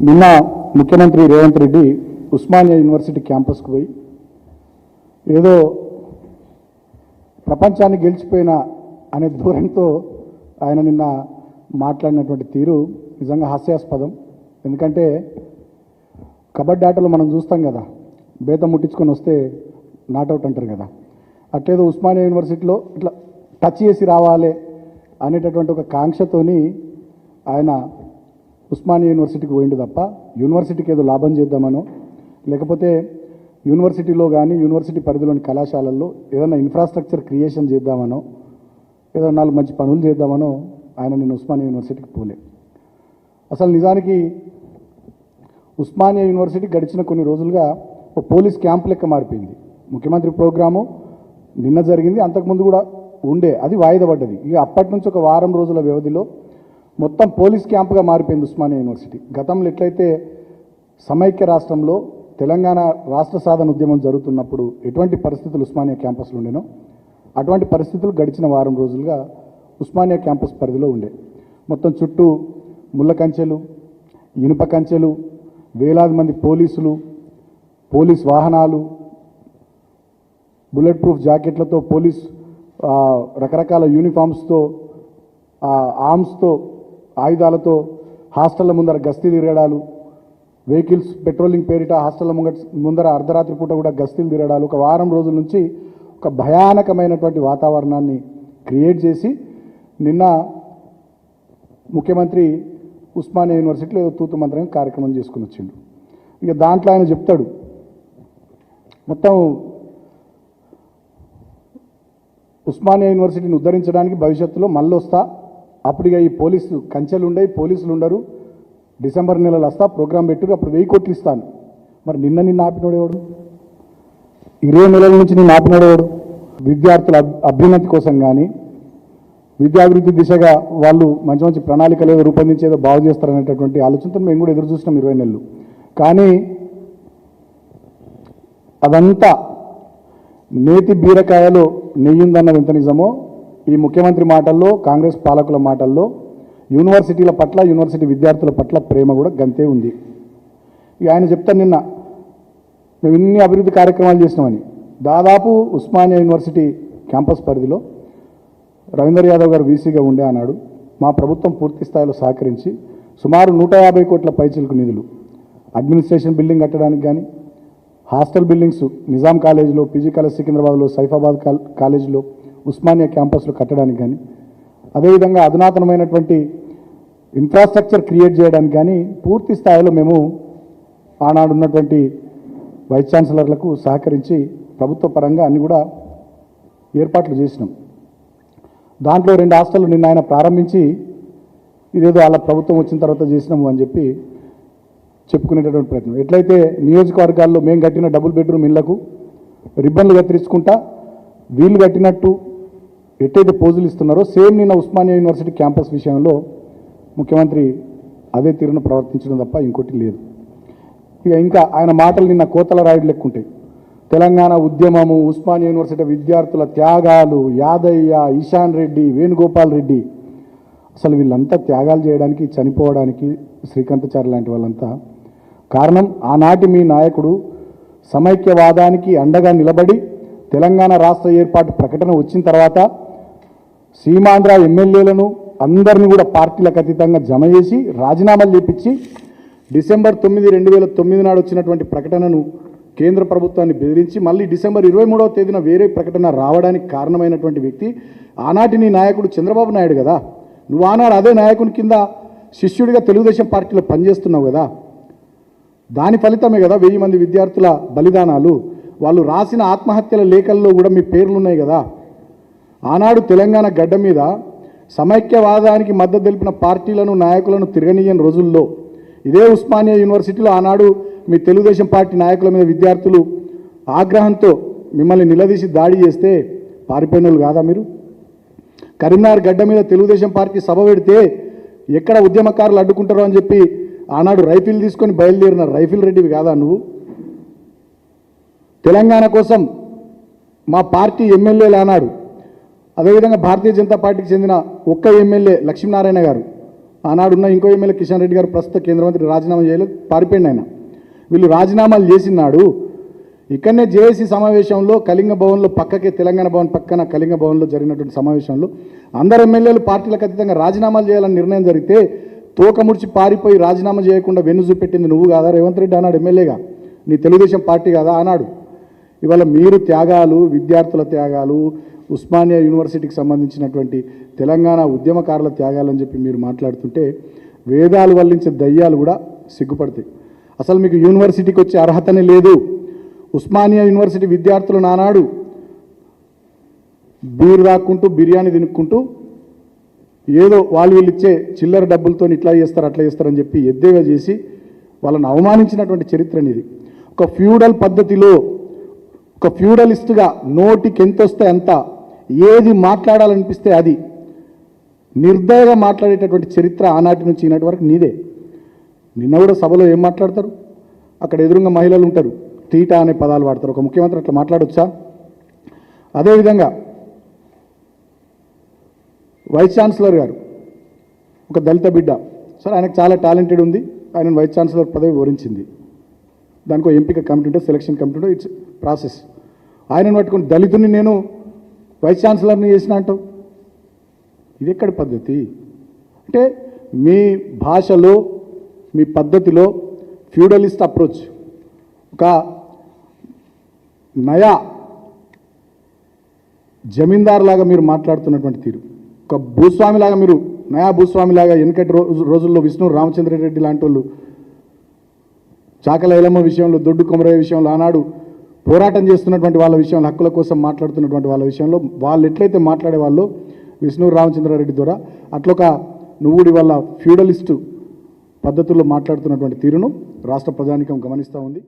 నిన్న ముఖ్యమంత్రి రేవంత్ రెడ్డి ఉస్మానియా యూనివర్సిటీ క్యాంపస్కు పోయి ఏదో ప్రపంచాన్ని గెలిచిపోయిన అనే ధోరణితో ఆయన నిన్న మాట్లాడినటువంటి తీరు నిజంగా హాస్యాస్పదం. ఎందుకంటే కబడ్డీ ఆటలో మనం చూస్తాం కదా, బేత ముట్టించుకొని వస్తే నాట్అవుట్ అంటారు కదా, అట్లేదో ఉస్మానియా యూనివర్సిటీలో ఇట్లా టచ్ చేసి రావాలి అనేటటువంటి ఒక కాంక్షతోని ఆయన ఉస్మానియా యూనివర్సిటీకి పోయిండు తప్ప యూనివర్సిటీకి ఏదో లాభం చేద్దామనో, లేకపోతే యూనివర్సిటీలో కానీ యూనివర్సిటీ పరిధిలోని కళాశాలల్లో ఏదైనా ఇన్ఫ్రాస్ట్రక్చర్ క్రియేషన్ చేద్దామనో, ఏదైనా 4 మంచి పనులు చేద్దామనో ఆయన నేను ఉస్మానియా యూనివర్సిటీకి పోలే. అసలు నిజానికి ఉస్మానియా యూనివర్సిటీ గడిచిన కొన్ని రోజులుగా ఒక పోలీస్ క్యాంప్ లెక్క మారిపోయింది. ముఖ్యమంత్రి ప్రోగ్రాము నిన్న జరిగింది, అంతకుముందు కూడా ఉండే, అది వాయిదా పడ్డది. ఇక అప్పటి నుంచి ఒక వారం రోజుల వ్యవధిలో మొత్తం పోలీస్ క్యాంపుగా మారిపోయింది ఉస్మానియా యూనివర్సిటీ. గతంలో ఎట్లయితే సమైక్య రాష్ట్రంలో తెలంగాణ రాష్ట్ర సాధన ఉద్యమం జరుగుతున్నప్పుడు ఎటువంటి పరిస్థితులు ఉస్మానియా క్యాంపస్లో ఉండేనో అటువంటి పరిస్థితులు గడిచిన వారం రోజులుగా ఉస్మానియా క్యాంపస్ పరిధిలో ఉండే. మొత్తం చుట్టూ ముళ్ళ కంచెలు, ఇనుప కంచెలు, వేలాది మంది పోలీసులు, పోలీస్ వాహనాలు, బుల్లెట్ ప్రూఫ్ జాకెట్లతో, పోలీస్ రకరకాల యూనిఫామ్స్తో, ఆర్మ్స్తో, ఆయుధాలతో హాస్టళ్ల ముందర గస్తీ తిరగడాలు, వెహికల్స్ పెట్రోలింగ్ పేరిట హాస్టళ్ల ముందర అర్ధరాత్రి పూట కూడా గస్తీలు తిరగడాలు, ఒక వారం రోజుల నుంచి ఒక భయానకమైనటువంటి వాతావరణాన్ని క్రియేట్ చేసి నిన్న ముఖ్యమంత్రి ఉస్మానియా యూనివర్సిటీలో ఏదో తూతు మంత్రంగా కార్యక్రమం చేసుకుని వచ్చిండు. ఇక దాంట్లో ఆయన చెప్తాడు మొత్తం ఉస్మానియా యూనివర్సిటీని ఉద్ధరించడానికి భవిష్యత్తులో మళ్ళీ వస్తా, అప్పుడుగా ఈ పోలీసు కంచెలు ఉండయి, పోలీసులు ఉండరు, డిసెంబర్ నెలలో వస్తా, ప్రోగ్రాం పెట్టారు, అప్పుడు 1000 కోట్లు ఇస్తాను. మరి నిన్న ఆపినోడేవాడు? 20 నెలల నుంచి నేను ఆపినోడేవాడు? విద్యార్థుల అభ్యున్నతి కోసం కానీ విద్యాభివృద్ధి దిశగా వాళ్ళు మంచి మంచి ప్రణాళికలు ఏదో రూపొందించేదో బాగు చేస్తారనేటటువంటి ఆలోచనతో మేము కూడా ఎదురు చూసినాం 20 నెలలు. కానీ అదంతా నేతి బీరకాయలో నెయ్యిందన్నది ఎంత నిజమో ఈ ముఖ్యమంత్రి మాటల్లో, కాంగ్రెస్ పాలకుల మాటల్లో యూనివర్సిటీల పట్ల, యూనివర్సిటీ విద్యార్థుల పట్ల ప్రేమ కూడా గంతే ఉంది. ఇక ఆయన చెప్తాను నిన్న మేము ఇన్ని అభివృద్ధి కార్యక్రమాలు చేసినామని. దాదాపు ఉస్మానియా యూనివర్సిటీ క్యాంపస్ పరిధిలో రవీందర్ యాదవ్ గారు వీసీగా ఉండే అన్నాడు. మా ప్రభుత్వం పూర్తి స్థాయిలో సహకరించి సుమారు 150 కోట్ల పైచిలకు నిధులు అడ్మినిస్ట్రేషన్ బిల్డింగ్ కట్టడానికి కానీ, హాస్టల్ బిల్డింగ్స్ నిజాం కాలేజీలో, పీజీ కాలేజ్ సికింద్రాబాద్లో, సైఫాబాద్ కాలేజీలో, ఉస్మానియా క్యాంపస్లో కట్టడానికి కానీ, అదేవిధంగా అధునాతనమైనటువంటి ఇన్ఫ్రాస్ట్రక్చర్ క్రియేట్ చేయడానికి కానీ పూర్తి స్థాయిలో మేము ఆనాడు ఉన్నటువంటి వైస్ ఛాన్సలర్లకు సహకరించి ప్రభుత్వ పరంగా అన్ని కూడా ఏర్పాట్లు చేసినాం. దాంట్లో 2 హాస్టళ్ళు నిన్న ఆయన ప్రారంభించి ఇదేదో వాళ్ళ ప్రభుత్వం వచ్చిన తర్వాత చేసినాము అని చెప్పి చెప్పుకునేటటువంటి ప్రయత్నం. ఎట్లయితే నియోజకవర్గాల్లో మేము కట్టిన డబుల్ బెడ్రూమ్ ఇళ్లకు రిబ్బన్లు కత్తిరించుకుంటా వీళ్ళు కట్టినట్టు ఎట్టయితే పోజులు ఇస్తున్నారో సేమ్ నిన్న ఉస్మానియా యూనివర్సిటీ క్యాంపస్ విషయంలో ముఖ్యమంత్రి అదే తీరును ప్రవర్తించడం తప్ప ఇంకోటి లేదు. ఇక ఇంకా ఆయన మాటలు నిన్న కోతల రాయుడు లెక్కుంటాయి. తెలంగాణ ఉద్యమము, ఉస్మానియా యూనివర్సిటీ విద్యార్థుల త్యాగాలు, యాదయ్య, ఈశాన్ రెడ్డి, వేణుగోపాల్ రెడ్డి, అసలు వీళ్ళంతా త్యాగాలు చేయడానికి, చనిపోవడానికి శ్రీకాంతాచారి లాంటి వాళ్ళంతా కారణం. ఆనాటి మీ నాయకుడు సమైక్యవాదానికి అండగా నిలబడి తెలంగాణ రాష్ట్ర ఏర్పాటు ప్రకటన వచ్చిన తర్వాత సీమాంధ్ర ఎమ్మెల్యేలను అందరినీ కూడా పార్టీలకు అతీతంగా జమ చేసి రాజీనామాలు చేపించి డిసెంబర్ 9, 2009 నాడు వచ్చినటువంటి ప్రకటనను కేంద్ర ప్రభుత్వాన్ని బెదిరించి మళ్ళీ డిసెంబర్ 23వ తేదీన వేరే ప్రకటన రావడానికి కారణమైనటువంటి వ్యక్తి ఆనాటి నీ నాయకుడు చంద్రబాబు నాయుడు కదా. నువ్వు ఆనాడు అదే నాయకుని కింద శిష్యుడిగా తెలుగుదేశం పార్టీలో పనిచేస్తున్నావు కదా. దాని ఫలితమే కదా 1000 మంది విద్యార్థుల బలిదానాలు. వాళ్ళు రాసిన ఆత్మహత్యల లేఖల్లో కూడా మీ పేర్లు ఉన్నాయి కదా. ఆనాడు తెలంగాణ గడ్డ మీద సమైక్యవాదానికి మద్దతు తెలిపిన పార్టీలను, నాయకులను తిరగనీయని రోజుల్లో ఇదే ఉస్మానియా యూనివర్సిటీలో ఆనాడు మీ తెలుగుదేశం పార్టీ నాయకుల మీద విద్యార్థులు ఆగ్రహంతో మిమ్మల్ని నిలదీసి దాడి చేస్తే పారిపోయినోళ్ళు కాదా మీరు? కరీంనగర్ గడ్డ మీద తెలుగుదేశం పార్టీ సభ పెడితే ఎక్కడ ఉద్యమకారులు అడ్డుకుంటారో అని చెప్పి ఆనాడు రైఫిల్ తీసుకొని బయలుదేరిన రైఫిల్ రెడ్డివి కాదా నువ్వు? తెలంగాణ కోసం మా పార్టీ ఎమ్మెల్యేలు ఆనాడు, అదేవిధంగా భారతీయ జనతా పార్టీకి చెందిన ఒక్క ఎమ్మెల్యే లక్ష్మీనారాయణ గారు ఆనాడున్న ఇంకో ఎమ్మెల్యే కిషన్ రెడ్డి గారు ప్రస్తుత కేంద్ర మంత్రి రాజీనామా చేయలేదు, పారిపోయింది ఆయన. వీళ్ళు రాజీనామాలు చేసినాడు ఇక్కడనే జేఏసీ సమావేశంలో కళింగ భవన్లో పక్కకే తెలంగాణ భవన్ పక్కన కళింగ భవన్లో జరిగినటువంటి సమావేశంలో అందరు ఎమ్మెల్యేలు పార్టీలకు అతీతంగా రాజీనామాలు చేయాలని నిర్ణయం జరిగితే తోకముడిచి పారిపోయి రాజీనామా చేయకుండా వెన్ను చూపెట్టింది నువ్వు కాదా రేవంత్ రెడ్డి అన్నాడు ఎమ్మెల్యేగా, నీ తెలుగుదేశం పార్టీ కాదా అన్నాడు. ఇవాళ మీరు త్యాగాలు, విద్యార్థుల త్యాగాలు, ఉస్మానియా యూనివర్సిటీకి సంబంధించినటువంటి తెలంగాణ ఉద్యమకారుల త్యాగాలని చెప్పి మీరు మాట్లాడుతుంటే వేదాలు వల్లించే దయ్యాలు కూడా సిగ్గుపడతాయి. అసలు మీకు యూనివర్సిటీకి వచ్చే అర్హతనే లేదు. ఉస్మానియా యూనివర్సిటీ విద్యార్థులు నానాడు బీరు రాక్కుంటూ బిర్యానీ తినుక్కుంటూ ఏదో వాళ్ళు వీళ్ళు ఇచ్చే చిల్లర డబ్బులతో ఇట్లా చేస్తారు అట్లా చేస్తారని చెప్పి ఎద్దేవా చేసి వాళ్ళని అవమానించినటువంటి చరిత్ర ఇది. ఒక ఫ్యూడల్ పద్ధతిలో ఒక ఫ్యూడలిస్టుగా నోటికి ఎంత వస్తే అంత ఏది మాట్లాడాలనిపిస్తే అది నిర్దయగా మాట్లాడేటటువంటి చరిత్ర ఆనాటి నుంచి ఈనాటి వరకు నీదే. నిన్న కూడా సభలో ఏం మాట్లాడతారు, అక్కడ ఎదురుగా మహిళలు ఉంటారు, తీటా అనే పదాలు వాడతారు. ఒక ముఖ్యమంత్రి అట్లా మాట్లాడొచ్చా? అదేవిధంగా వైస్ ఛాన్సలర్ గారు ఒక దళిత బిడ్డ, సరే ఆయనకు చాలా టాలెంటెడ్ ఉంది, ఆయన వైస్ ఛాన్సలర్ పదవి వరించింది. దానికి ఎంపిక కమిటీ ఉంటే సెలక్షన్ కమిటీ ఉంటే ఇట్స్ ప్రాసెస్. ఆయనను పట్టుకుని దళితుని నేను వైస్ ఛాన్సలర్ని చేసిన అంటావు, ఇది ఎక్కడి పద్ధతి? అంటే మీ భాషలో మీ పద్ధతిలో ఫ్యూడలిస్ట్ అప్రోచ్, ఒక నయా జమీందారులాగా మీరు మాట్లాడుతున్నటువంటి తీరు, ఒక భూస్వామిలాగా మీరు నయా భూస్వామిలాగా వెనకటి రోజుల్లో విష్ణు రామచంద్రారెడ్డి లాంటి వాళ్ళు చాకల ఎలమ్మ విషయంలో, దొడ్డు కొమరయ్య విషయంలో ఆనాడు పోరాటం చేస్తున్నటువంటి వాళ్ళ విషయంలో, హక్కుల కోసం మాట్లాడుతున్నటువంటి వాళ్ళ విషయంలో వాళ్ళు ఎట్లయితే మాట్లాడే వాళ్ళు విష్ణు రామచంద్రారెడ్డి ద్వారా అట్లొక నువ్వుడి వల్ల ఫ్యూడలిస్టు పద్ధతుల్లో మాట్లాడుతున్నటువంటి తీరును రాష్ట్ర ప్రజానికం గమనిస్తూ ఉంది.